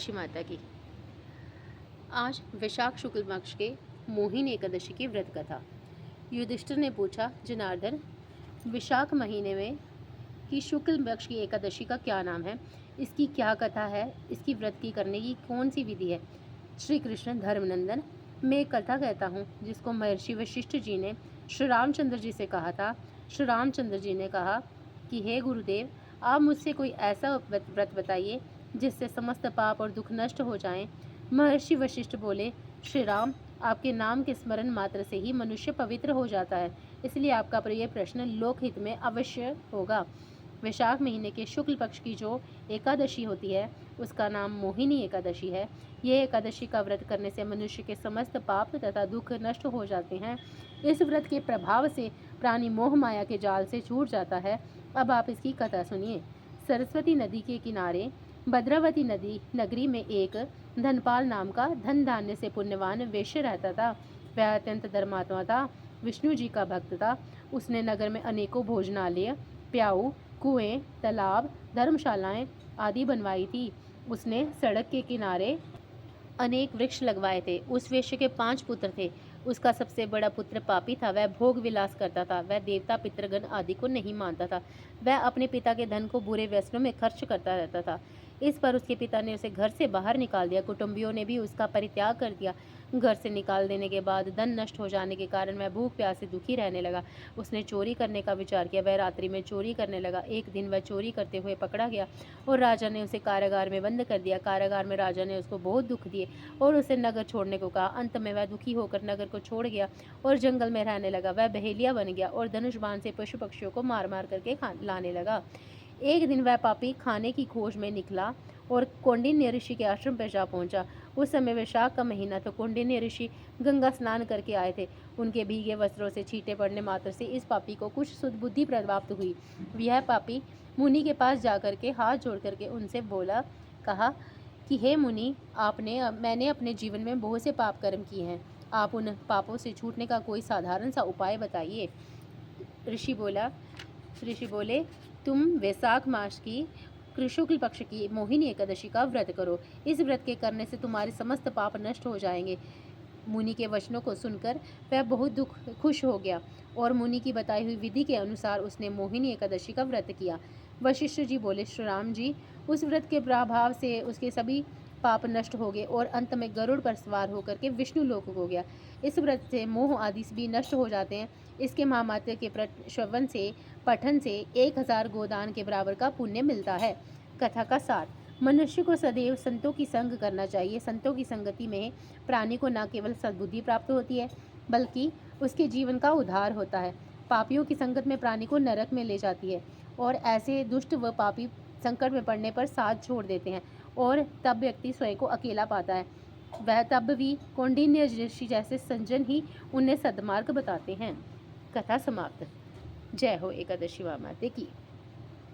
एकादशी माता की। आज वैशाख शुक्ल पक्ष के मोहिनी एकादशी की व्रत कथा। युधिष्ठिर ने पूछा, जनार्दन, विशाख महीने में की शुक्ल पक्ष की एकादशी का क्या नाम है? इसकी क्या कथा है? इसकी व्रत की करने की कौन सी विधि है? श्री कृष्ण, धर्मनंदन, मैं एक कथा कहता हूँ जिसको महर्षि वशिष्ठ जी ने श्री रामचंद्र जी से कहा था। श्री रामचंद्र जी ने कहा कि हे गुरुदेव, आप मुझसे कोई ऐसा व्रत बताइए जिससे समस्त पाप और दुख नष्ट हो जाएं। महर्षि वशिष्ठ बोले, श्री राम, आपके नाम के स्मरण मात्र से ही मनुष्य पवित्र हो जाता है, इसलिए आपका प्रिय प्रश्न लोकहित में अवश्य होगा। वैशाख महीने के शुक्ल पक्ष की जो एकादशी होती है उसका नाम मोहिनी एकादशी है। यह एकादशी का व्रत करने से मनुष्य के समस्त पाप तथा दुख नष्ट हो जाते हैं। इस व्रत के प्रभाव से प्राणी मोह माया के जाल से छूट जाता है। अब आप इसकी कथा सुनिए। सरस्वती नदी के किनारे भद्रावती नगरी में एक धनपाल नाम का धन धान्य से पुण्यवान वैश्य रहता था। वह अत्यंत धर्मात्मा था, विष्णु जी का भक्त था। उसने नगर में अनेकों भोजनालय, प्याऊ, कुएं, तालाब, धर्मशालाएं आदि बनवाई थी। उसने सड़क के किनारे अनेक वृक्ष लगवाए थे। उस वैश्य के 5 पुत्र थे। उसका सबसे बड़ा पुत्र पापी था। वह भोग विलास करता था। वह देवता, पितृगण आदि को नहीं मानता था। वह अपने पिता के धन को बुरे व्यसनों में खर्च करता रहता था। इस पर उसके पिता ने उसे घर से बाहर निकाल दिया। कुटुंबियों ने भी उसका परित्याग कर दिया। घर से निकाल देने के बाद धन नष्ट हो जाने के कारण वह भूख प्यास से दुखी रहने लगा। उसने चोरी करने का विचार किया। वह रात्रि में चोरी करने लगा। एक दिन वह चोरी करते हुए पकड़ा गया और राजा ने उसे कारागार में बंद कर दिया। कारागार में राजा ने उसको बहुत दुख दिए और उसे नगर छोड़ने को कहा। अंत में वह दुखी होकर नगर को छोड़ गया और जंगल में रहने लगा। वह बहेलिया बन गया और धनुष बाण से पशु पक्षियों को मार मार करके लाने लगा। एक दिन वह पापी खाने की खोज में निकला और कौंडिन्य ऋषि के आश्रम पर जा पहुंचा। उस समय वैशाख का महीना तो कौंडिन्य ऋषि गंगा स्नान करके आए थे। उनके भीगे वस्त्रों से छींटे पड़ने मात्र से इस पापी को कुछ सुदबुद्धि प्राप्त हुई। यह पापी मुनि के पास जाकर के हाथ जोड़ करके उनसे कहा कि हे मुनि, मैंने अपने जीवन में बहुत से पाप कर्म किए हैं। आप उन पापों से छूटने का कोई साधारण सा उपाय बताइए। ऋषि बोले, तुम वैशाख मास की शुक्ल पक्ष की मोहिनी एकादशी का व्रत करो। इस व्रत के करने से तुम्हारे समस्त पाप नष्ट हो जाएंगे। मुनि के वचनों को सुनकर वह बहुत खुश हो गया और मुनि की बताई हुई विधि के अनुसार उसने मोहिनी एकादशी का व्रत किया। वशिष्ठ जी बोले, श्री राम जी, उस व्रत के प्रभाव से उसके सभी पाप नष्ट हो गए और अंत में गरुड़ पर सवार होकर के विष्णु लोक हो गया। इस व्रत से मोह आदि भी नष्ट हो जाते हैं। इसके महामात्र के श्रवण से, पठन से 1000 गोदान के बराबर का पुण्य मिलता है। कथा का सार, मनुष्य को सदैव संतों की संग करना चाहिए। संतों की संगति में प्राणी को न केवल सद्बुद्धि प्राप्त होती है बल्कि उसके जीवन का उद्धार होता है। पापियों की संगत में प्राणी को नरक में ले जाती है और ऐसे दुष्ट व पापी संकट में पड़ने पर साथ छोड़ देते हैं और तब व्यक्ति स्वयं को अकेला पाता है। वह तब भी कौंडिन्य ऋषि जैसे संजन ही उन्हें सद्मार्ग बताते हैं। कथा समाप्त। जय हो एकादशी माता की।